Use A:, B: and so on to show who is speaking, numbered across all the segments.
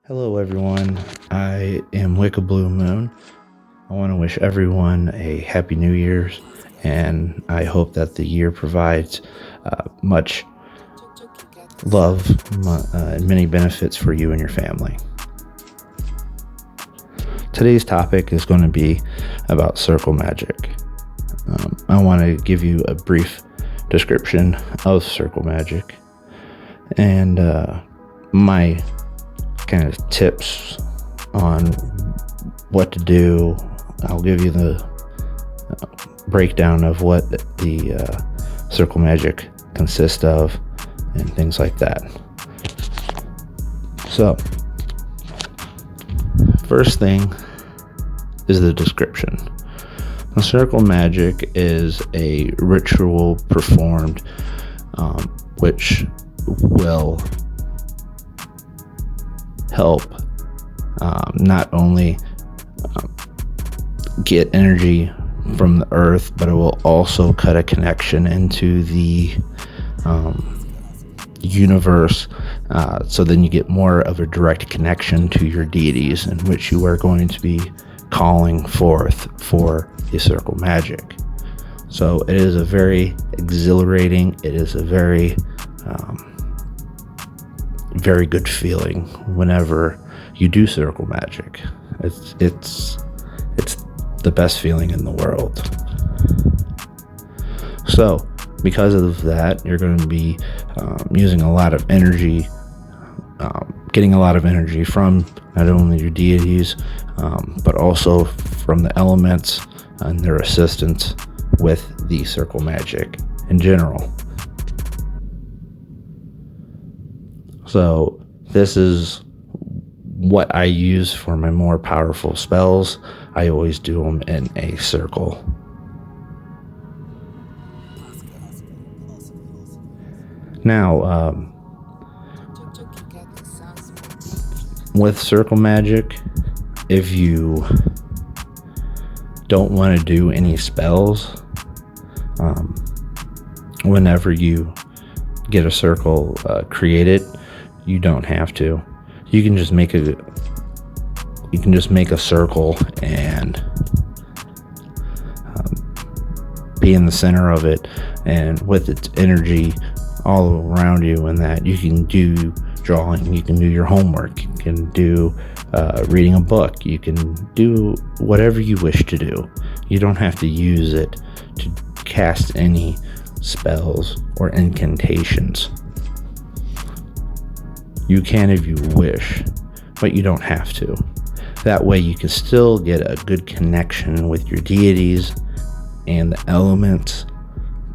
A: Hello everyone, I am Wicca BluMoon. I want to wish everyone a happy New Year's, and I hope that the year provides much love and many benefits for you and your family. Today's topic is going to be about circle magic. I want to give you a brief description of circle magic and my kind of tips on what to do. I'll give you the breakdown of what the circle magic consists of and things like that. So, first thing is the description. The circle magic is a ritual performed which will help not only get energy from the earth, but it will also cut a connection into the universe, so then you get more of a direct connection to your deities, in which you are going to be calling forth for the circle magic. So it is a very exhilarating, it is a very very good feeling whenever you do circle magic. It's the best feeling in the world. So because of that, you're going to be using a lot of energy, getting a lot of energy from not only your deities, but also from the elements and their assistance with the circle magic in general. So this is what I use for my more powerful spells. I always do them in a circle. Now, with circle magic, if you don't want to do any spells, whenever you get a circle created, you don't have to. You can just make a circle and be in the center of it, and with its energy all around you, and that you can do drawing, you can do your homework, you can do reading a book, you can do whatever you wish to do. You don't have to use it to cast any spells or incantations. You can if you wish, but you don't have to. That way you can still get a good connection with your deities and the elements,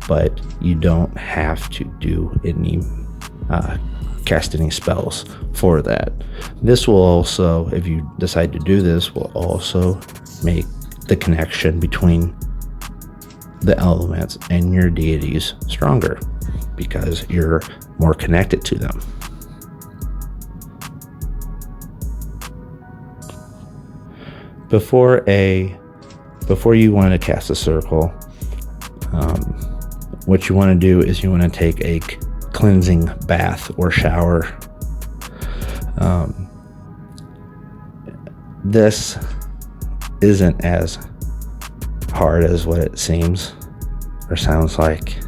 A: but you don't have to do any cast any spells for that. This will also, if you decide to do this, will also make the connection between the elements and your deities stronger, because you're more connected to them. Before you want to cast a circle, what you want to do is you want to take a cleansing bath or shower. This isn't as hard as what it seems or sounds like.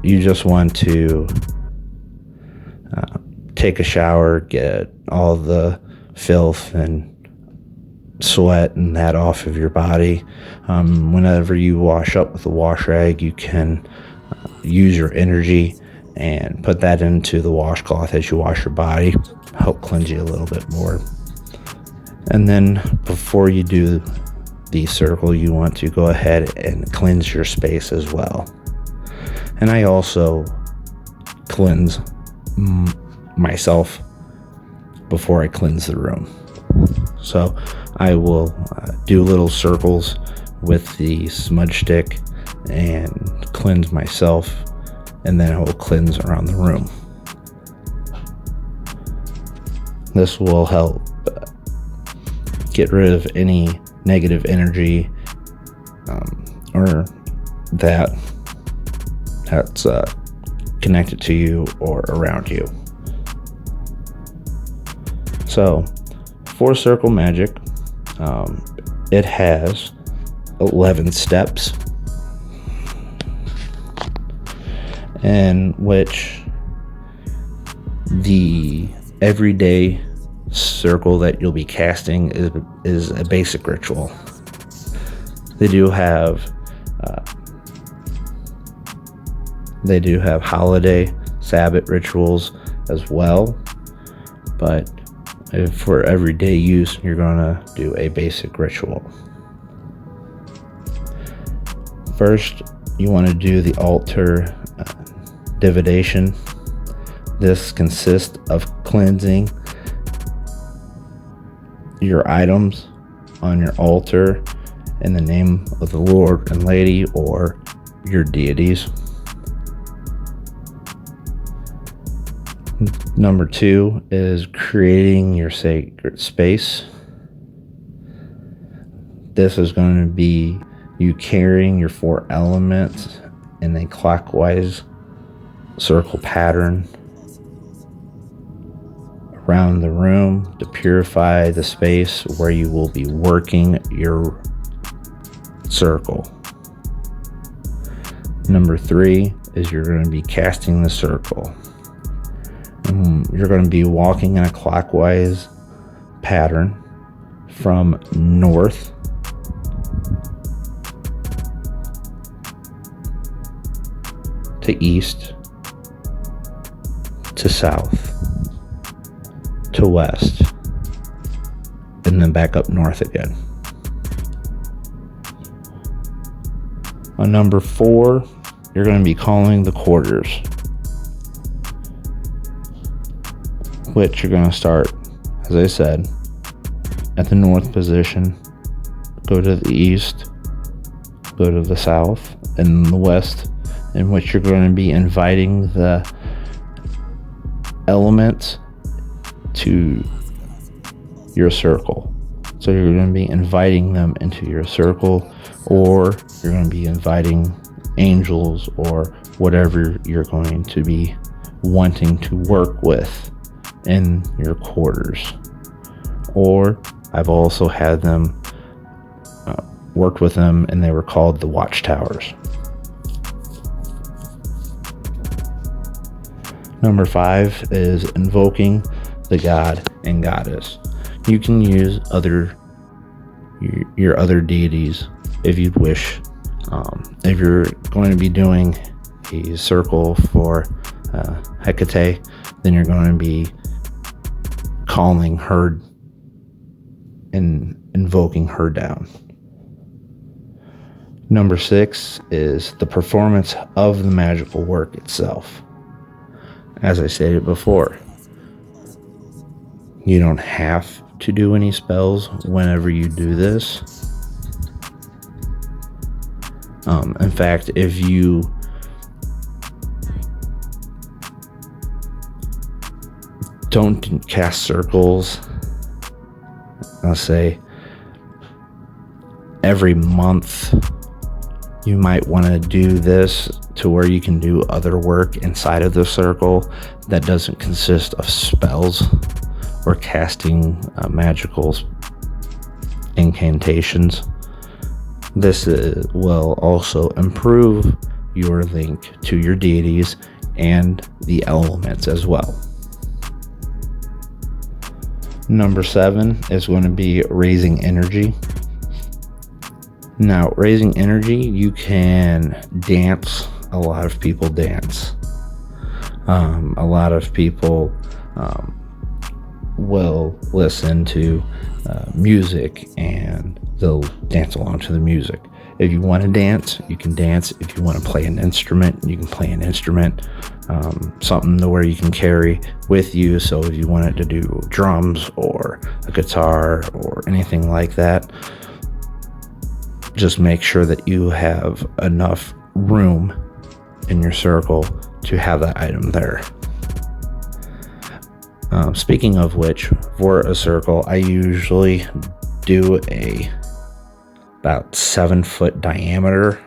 A: You just want to take a shower, get all the filth and sweat and that off of your body. Whenever you wash up with a wash rag, you can use your energy and put that into the washcloth as you wash your body, help cleanse you a little bit more. And then before you do the circle, you want to go ahead and cleanse your space as well. And I also cleanse myself before I cleanse the room. So I will do little circles with the smudge stick and cleanse myself, and then I will cleanse around the room. This will help get rid of any negative energy or that's connected to you or around you. So, for circle magic, it has 11 steps, in which the everyday circle that you'll be casting is a basic ritual. They do have holiday Sabbath rituals as well, but for everyday use, you're gonna do a basic ritual. First, you want to do the altar divination. This consists of cleansing your items on your altar in the name of the Lord and Lady or your deities. Number 2 is creating your sacred space. This is going to be you carrying your 4 elements in a clockwise circle pattern around the room to purify the space where you will be working your circle. Number 3 is you're going to be casting the circle. You're going to be walking in a clockwise pattern from north to east to south to west, and then back up north again. On number 4, you're going to be calling the quarters, which you're going to start, as I said, at the north position, go to the east, go to the south, and the west, in which you're going to be inviting the elements to your circle. So you're going to be inviting them into your circle, or you're going to be inviting angels or whatever you're going to be wanting to work with in your quarters. Or I've also had them worked with them, and they were called the watchtowers. Number 5 is invoking the god and goddess. You can use your other deities if you'd wish. If you're going to be doing a circle for Hecate, then you're going to be calling her and invoking her down. Number 6 is the performance of the magical work itself. As I stated before, you don't have to do any spells whenever you do this. In fact, if you don't cast circles, I'll say every month, you might want to do this to where you can do other work inside of the circle that doesn't consist of spells or casting magical incantations. This will also improve your link to your deities and the elements as well. Number 7 is going to be raising energy. Now, raising energy, you can dance. A lot of people dance. A lot of people will listen to music and they'll dance along to the music. If you want to dance, you can dance. If you want to play an instrument, you can play an instrument. Something to where you can carry with you. So if you wanted to do drums or a guitar or anything like that, just make sure that you have enough room in your circle to have that item there. Speaking of which, for a circle, I usually do about 7-foot diameter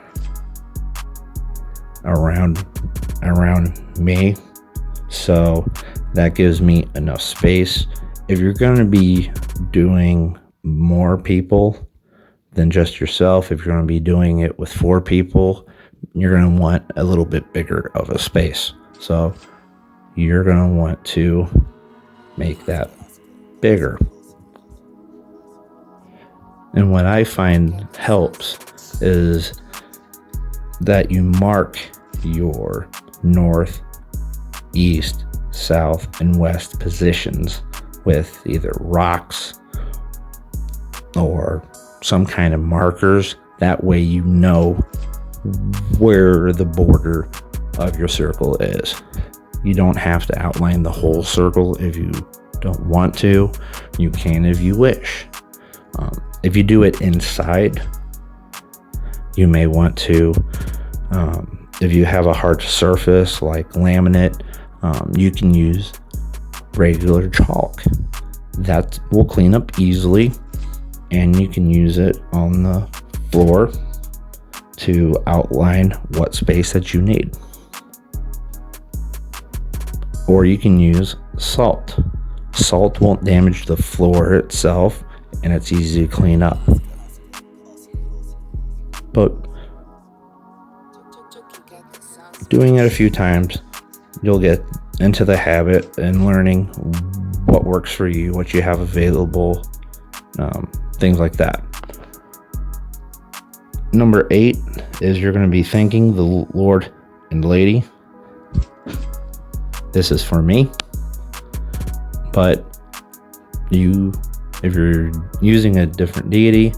A: around me, so that gives me enough space if you're going to be doing more people than just yourself, if you're going to be doing it with 4 people, you're going to want a little bit bigger of a space. So you're going to want to make that bigger. And what I find helps is that you mark your north, east, south, and west positions with either rocks or some kind of markers. That way you know where the border of your circle is. You don't have to outline the whole circle if you don't want to. You can if you wish. If you do it inside, you may want to, if you have a hard surface like laminate, you can use regular chalk. That will clean up easily, and you can use it on the floor to outline what space that you need. Or you can use salt. Salt won't damage the floor itself, and it's easy to clean up. But doing it a few times, you'll get into the habit and learning what works for you, what you have available, things like that. Number 8 is you're going to be thanking the Lord and Lady. This is for me, but if you're using a different deity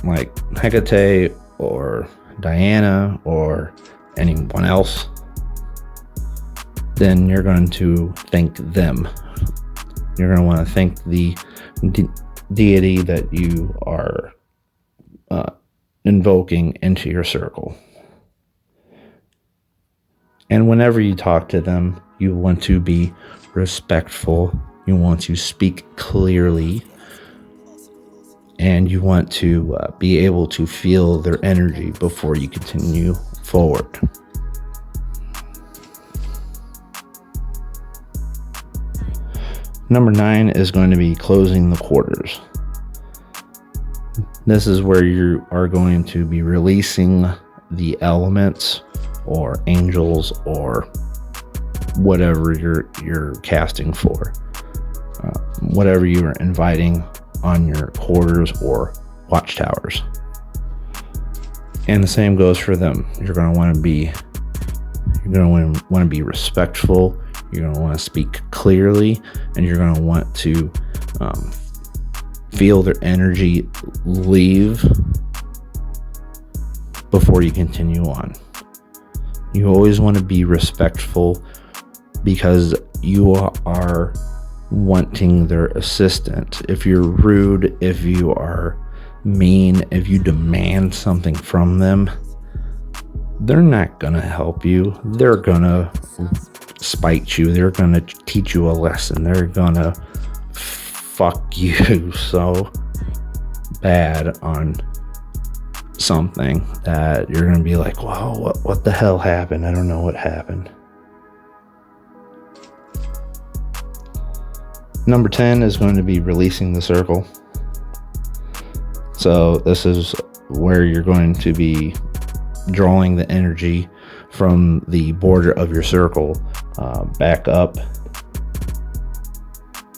A: like Hecate or Diana or anyone else, then you're going to thank them. You're going to want to thank the deity that you are invoking into your circle. And whenever you talk to them, you want to be respectful. You want to speak clearly. And you want to be able to feel their energy before you continue forward. Number 9 is going to be closing the quarters. This is where you are going to be releasing the elements or angels or whatever you're casting for. Whatever you are inviting on your quarters or watchtowers. And the same goes for them. You're going to want to be respectful. You're going to want to speak clearly, and you're going to want to feel their energy leave before you continue on. You always want to be respectful because you are wanting their assistance. If you're rude, if you are mean, if you demand something from them, they're not gonna help you. They're gonna spite you. They're gonna teach you a lesson. They're gonna fuck you so bad on something that you're gonna be like, wow, what the hell happened? I don't know what happened. Number 10 is going to be releasing the circle. So this is where you're going to be drawing the energy from the border of your circle back up.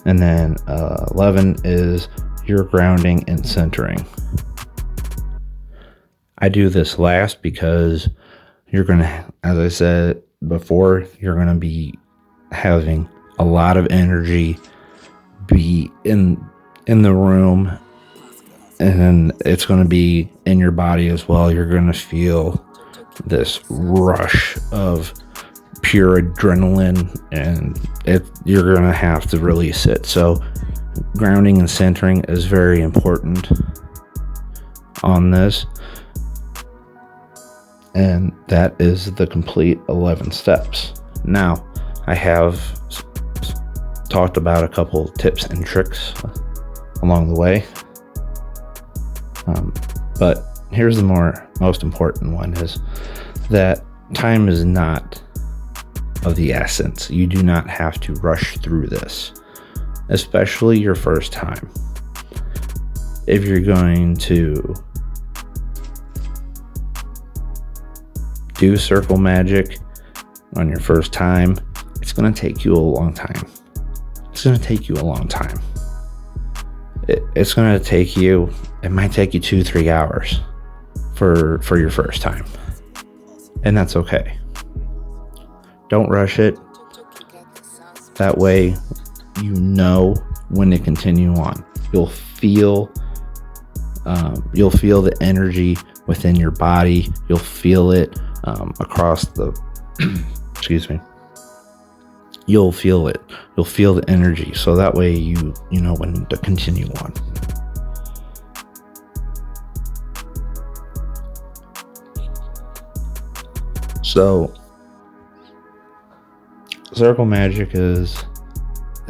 A: And then 11 is your grounding and centering. I do this last because you're going to, as I said before, you're going to be having a lot of energy be in the room, and it's going to be in your body as well. You're going to feel this rush of pure adrenaline, and you're going to have to release it. So grounding and centering is very important on this, and that is the complete 11 steps. Now I have talked about a couple tips and tricks along the way, but here's the most important one, is that time is not of the essence. You do not have to rush through this. especially your first time. If you're going to do circle magic on your first time, it's going to take you a long time. It's going to take you a long time. It's going to take you, it might take you 2-3 hours for your first time. And that's okay. Don't rush it. That way, you know when to continue on. You'll feel the energy within your body. You'll feel it across the excuse me. You'll feel it. You'll feel the energy. So that way you know when to continue on. So circle magic is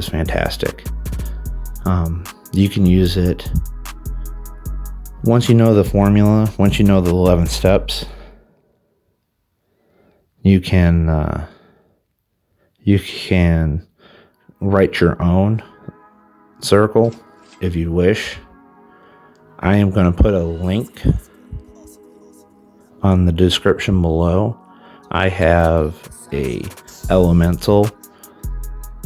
A: fantastic. You can use it once you know the formula, once you know the 11 steps. You can write your own circle if you wish. I am going to put a link on the description below. I have a elemental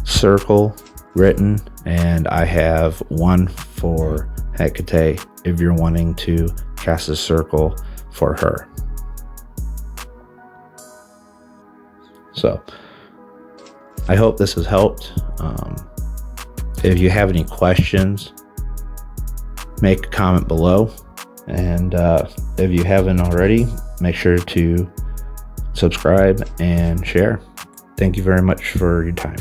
A: circle written, and I have one for Hecate if you're wanting to cast a circle for her. So I hope this has helped. If you have any questions, make a comment below, and if you haven't already, make sure to subscribe and share. Thank you very much for your time.